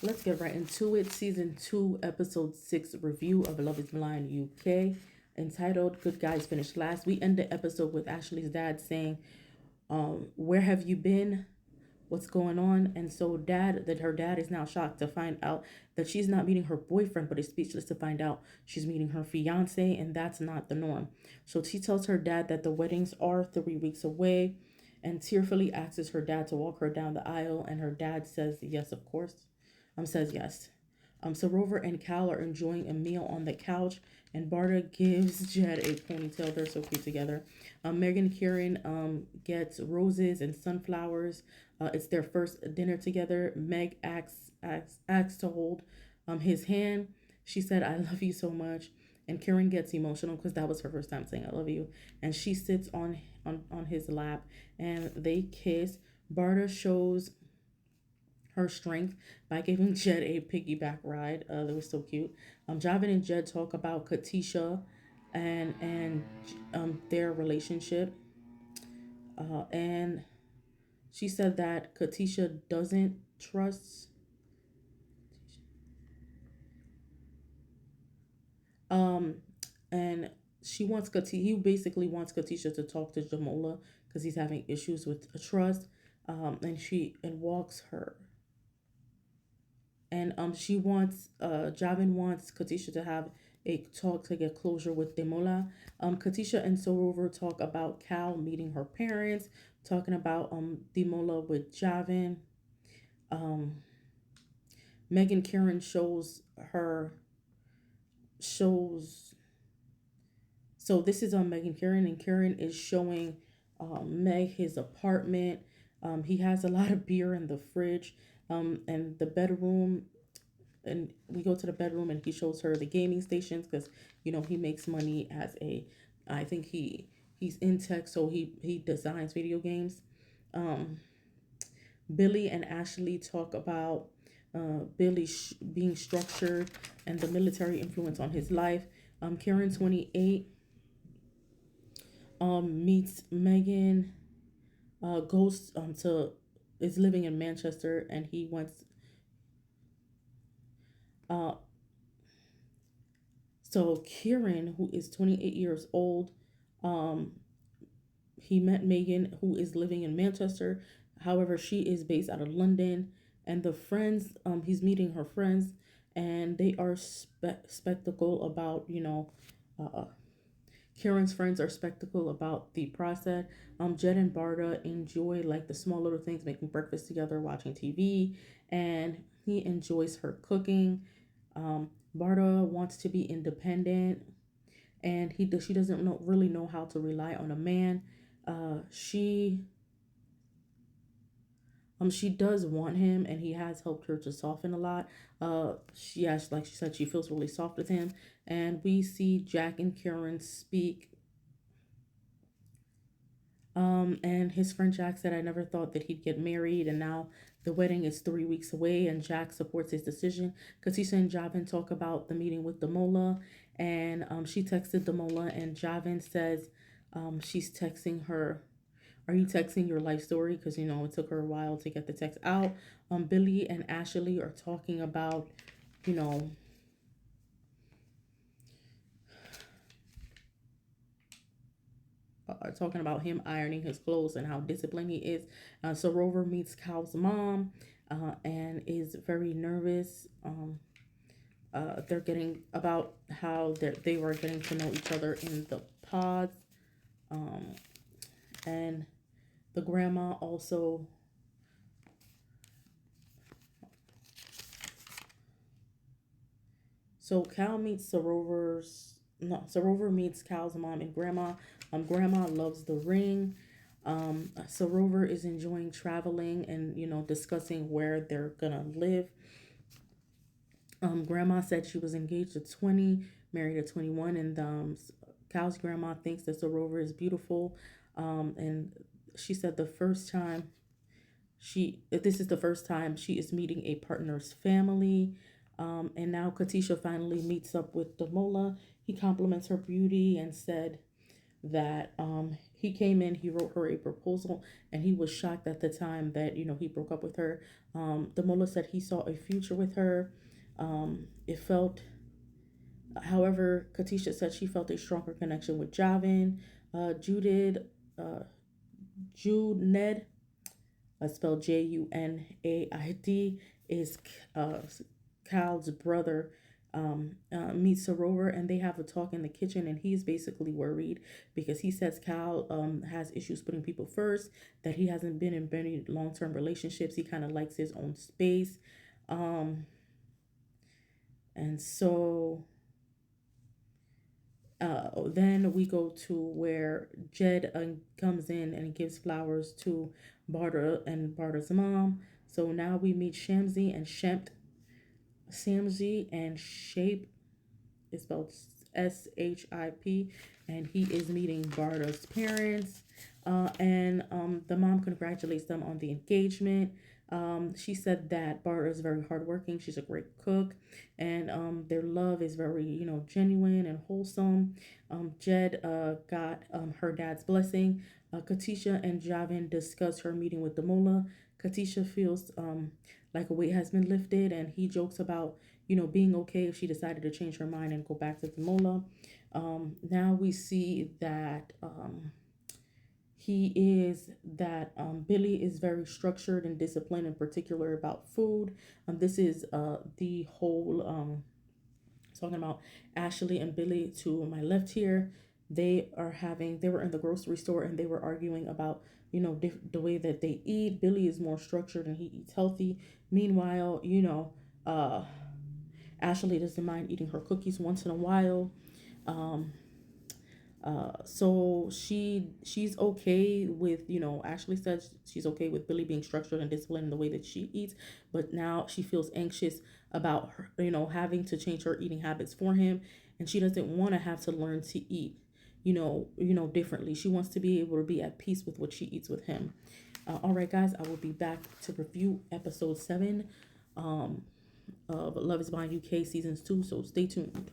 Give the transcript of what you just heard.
Let's get right into it. Season 2, Episode 6 review of Love is Blind UK, entitled Good Guys Finished Last. We end the episode with Ashley's dad saying, where have you been? What's going on? And so her dad is now shocked to find out that she's not meeting her boyfriend, but is speechless to find out she's meeting her fiance, and that's not the norm. So she tells her dad that the weddings are 3 weeks away and tearfully asks her dad to walk her down the aisle, and her dad says yes, of course. Says yes. So Rover and Cal are enjoying a meal on the couch, and Barta gives Jed a ponytail. They're so cute together. Megan and Kieran gets roses and sunflowers. It's their first dinner together. Meg asks to hold his hand. She said, "I love you so much." And Kieran gets emotional because that was her first time saying "I love you." And she sits on his lap, and they kiss. Barta shows her strength by giving Jed a piggyback ride. That was so cute. Javin and Jed talk about Katisha and their relationship. And she said that Katisha doesn't trust um and she wants Katisha. He basically wants Katisha to talk to Jamola because he's having issues with trust. And walks her, and she wants Javin wants Katisha to have a talk to get closure with Demola. Katisha and Sorover talk about Cal meeting her parents, talking about Demola with Javin. Um, Megan Karen shows so this is on Megan Karen, and Karen is showing Meg his apartment. He has a lot of beer in the fridge. And the bedroom, and we go to the bedroom, and he shows her the gaming stations because he makes money as a, I think he's in tech, so he designs video games. um Billy and Ashley talk about Billy being structured and the military influence on his life. Karen 28 meets Megan, goes to is living in Manchester, and he wants uh so Kieran, who is 28 years old, um, he met Megan, who is living in Manchester. However, she is based out of London, and the friends, he's meeting her friends, and they are spectacle about, uh, Kieran's friends are spectacle about the process. Jed and Barda enjoy like the small little things, making breakfast together, watching TV, and he enjoys her cooking. Barda wants to be independent, and she doesn't really know how to rely on a man. She does want him, and he has helped her to soften a lot. Like she said, she feels really soft with him, and we see Jack and Karen speak. And his friend Jack said, "I never thought that he'd get married, and now the wedding is 3 weeks away." And Jack supports his decision. Katisha and Javin talk about the meeting with Damola, and she texted Damola, and Javin says, she's texting her, "Are you texting your life story?" Because it took her a while to get the text out. Billy and Ashley are talking about, you know, talking about him ironing his clothes and how disciplined he is. So Rover meets Cal's mom, and is very nervous. They're getting about how they were getting to know each other in the pods, um, and the grandma also. So Cal meets Sorover's no Sorover meets Cal's mom and grandma. Grandma loves the ring. Sorover is enjoying traveling and discussing where they're gonna live. Grandma said she was engaged at 20, married at 21, and Cal's grandma thinks that Sorover is beautiful. And she said the first time this is the first time she is meeting a partner's family. And now Katisha finally meets up with Damola. He compliments her beauty and said that he came in, he wrote her a proposal, and he was shocked at the time that he broke up with her. The mullah said he saw a future with her. It felt, however, Katisha said she felt a stronger connection with Javin. Judith, uh, Junaid, spelled Junaid, is uh, Cal's brother. Meets Sarover, and they have a talk in the kitchen, and he's basically worried because he says Cal has issues putting people first, that he hasn't been in many long-term relationships. He kind of likes his own space. Um, and so then we go to where Jed comes in and gives flowers to Barter and Barter's mom. So now we meet Shamsi and Shemt. Samji and Shape is spelled Ship, and he is meeting Barta's parents. And the mom congratulates them on the engagement. She said that Barta is very hardworking. She's a great cook, and their love is very, genuine and wholesome. Jed got her dad's blessing. Katisha and Javin discuss her meeting with the mullah. Katisha feels like a weight has been lifted, and he jokes about, being okay if she decided to change her mind and go back to the mullah. Now we see that Billy is very structured and disciplined, in particular about food. This is the whole talking about Ashley and Billy to my left here. They were in the grocery store and they were arguing about, the way that they eat. Billy is more structured and he eats healthy. Meanwhile, Ashley doesn't mind eating her cookies once in a while. Um, so she's okay with, Ashley says she's okay with Billy being structured and disciplined in the way that she eats, but now she feels anxious about her, having to change her eating habits for him, and she doesn't want to have to learn to eat, differently. She wants to be able to be at peace with what she eats with him. All right, guys, I will be back to review episode 7 of Love Is Blind UK seasons 2, so stay tuned.